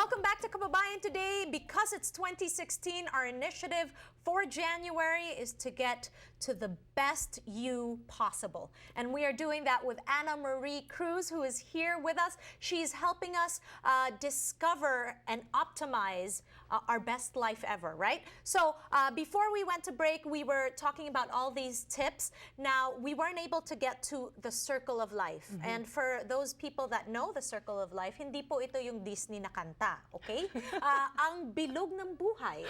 Welcome back to Kababayan Today. Because it's 2016, our initiative for January is to get to the best you possible. And we are doing that with Marie Cruz, who is here with us. She's helping us discover and optimize our best life ever, right? So before we went to break, we were talking about all these tips. Now, we weren't able to get to the circle of life. And for those people that know the circle of life, hindi po ito yung Disney na kanta, okay? Ang bilog ng buhay.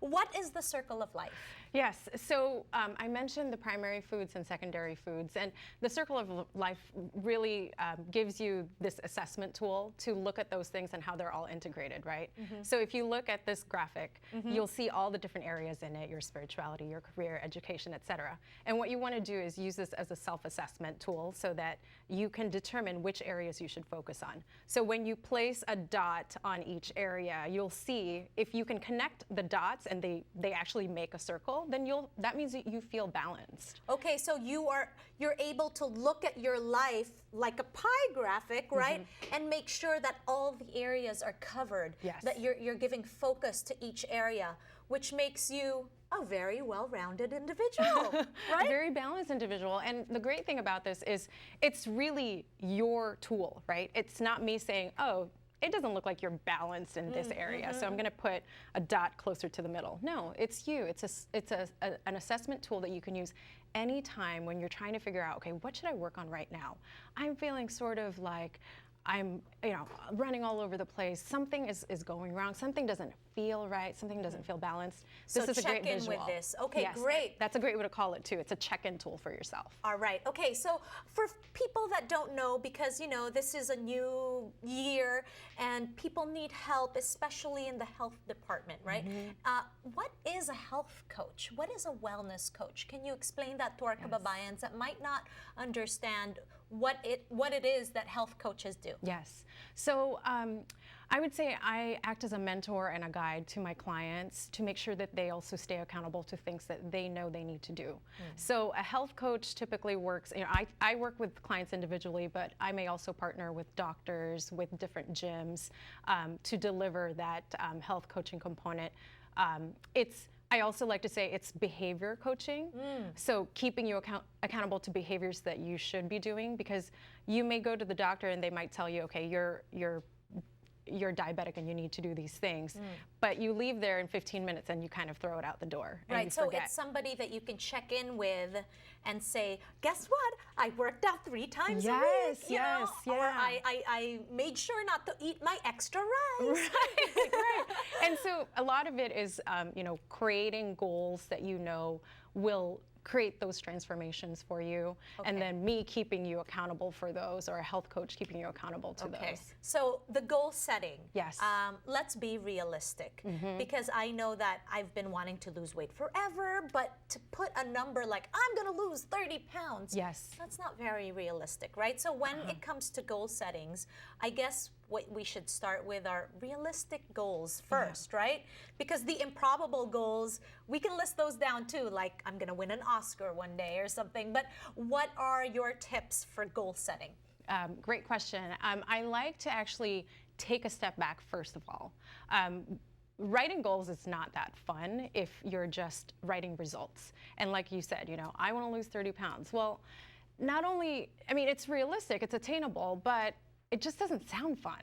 What is the circle of life? Yes, so I mentioned the primary foods and secondary foods, and the circle of life really gives you this assessment tool to look at those things and how they're all integrated, right? So if you look at this graphic, you'll see all the different areas in it, your spirituality, your career, education, etc. And what you want to do is use this as a self-assessment tool so that you can determine which areas you should focus on. So when you place a dot on each area, you'll see if you can connect the dots and they actually make a circle, then that means that you feel balanced. Okay, so you're able to look at your life like a pie graphic, right? And make sure that all the areas are covered. Yes. That you're giving focus to each area, which makes you a very well-rounded individual, right? A very balanced individual. And the great thing about this is it's really your tool, right? It's not me saying, oh, it doesn't look like you're balanced in this area, so I'm going to put a dot closer to the middle. No, it's you. It's an assessment tool that you can use anytime when you're trying to figure out, okay, what should I work on right now? I'm feeling sort of like I'm, running all over the place. Something is going wrong. Something doesn't feel right. Something doesn't feel balanced. So this is a great check in visual. with this. Okay, yes, great. That's a great way to call it too. It's a check-in tool for yourself. All right. Okay, so for people that don't know, because this is a new year and people need help, especially in the health department, right? What is a health coach? What is a wellness coach? Can you explain that to our kababayans that might not understand what it is that health coaches do? Yes. So I would say I act as a mentor and a guide to my clients to make sure that they also stay accountable to things that they know they need to do. So a health coach typically works, I work with clients individually, but I may also partner with doctors, with different gyms to deliver that health coaching component. I also like to say it's behavior coaching. So keeping you accountable to behaviors that you should be doing, because you may go to the doctor and they might tell you, okay, you're diabetic and you need to do these things, but you leave there in 15 minutes and you kind of throw it out the door. And right, so it's somebody that you can check in with and say, guess what? I worked out 3 times a week. Yes, Or I made sure not to eat my extra rice. Right. And so a lot of it is, creating goals that will create those transformations for you, and then me keeping you accountable for those, or a health coach keeping you accountable to those. So the goal setting. Yes. Let's be realistic, because I know that I've been wanting to lose weight forever, but to put a number like, I'm going to lose 30 pounds, that's not very realistic, right? So when it comes to goal settings, I guess what we should start with are realistic goals first, right? Because the improbable goals, we can list those down too, like I'm gonna win an Oscar one day or something, but what are your tips for goal setting? Great question. I like to actually take a step back first of all. Writing goals is not that fun if you're just writing results. And like you said, I wanna lose 30 pounds. Well, not only, it's realistic, it's attainable, but it just doesn't sound fun,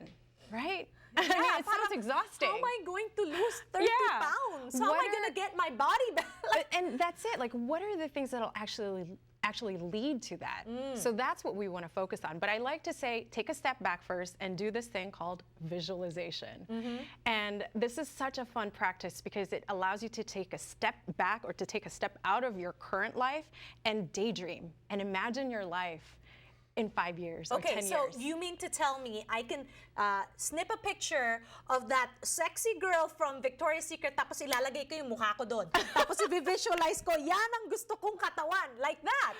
right? It sounds exhausting. How am I going to lose 30 pounds? How am I going to get my body back? And that's it. Like, what are the things that'll actually lead to that? So that's what we want to focus on. But I like to say, take a step back first and do this thing called visualization. And this is such a fun practice because it allows you to take a step back or to take a step out of your current life and daydream and imagine your life in 5 years or 10 years. Okay, so you mean to tell me I can snip a picture of that sexy girl from Victoria's Secret, tapos ilalagay ko yung mukha ko doon. Tapos i-visualize ko, yan ang gusto kong katawan, like that.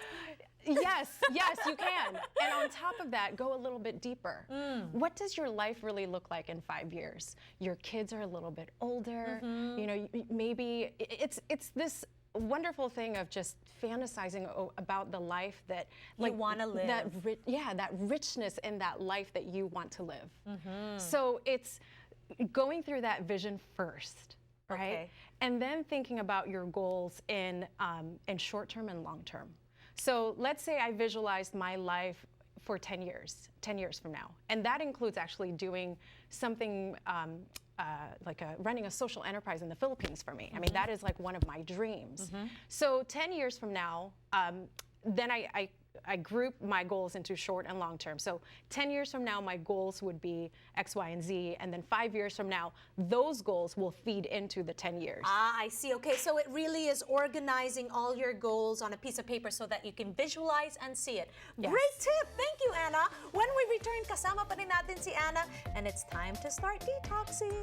Yes, you can. And on top of that, go a little bit deeper. What does your life really look like in 5 years? Your kids are a little bit older. Maybe it's this wonderful thing of just fantasizing about the life that you want to live. That richness in that life that you want to live. So going through that vision first, right? Okay. And then thinking about your goals in short term and long term. So let's say I visualized my life for 10 years from now. And that includes actually doing something like running a social enterprise in the Philippines for me. I mean, that is like one of my dreams. So 10 years from now, then I group my goals into short and long term. So 10 years from now, my goals would be X, Y, and Z. And then 5 years from now, those goals will feed into the 10 years. Ah, I see. Okay, so it really is organizing all your goals on a piece of paper so that you can visualize and see it. Yes. Great tip! Thank you, Anna. When we return, kasama pa rin natin si Anna, and it's time to start detoxing.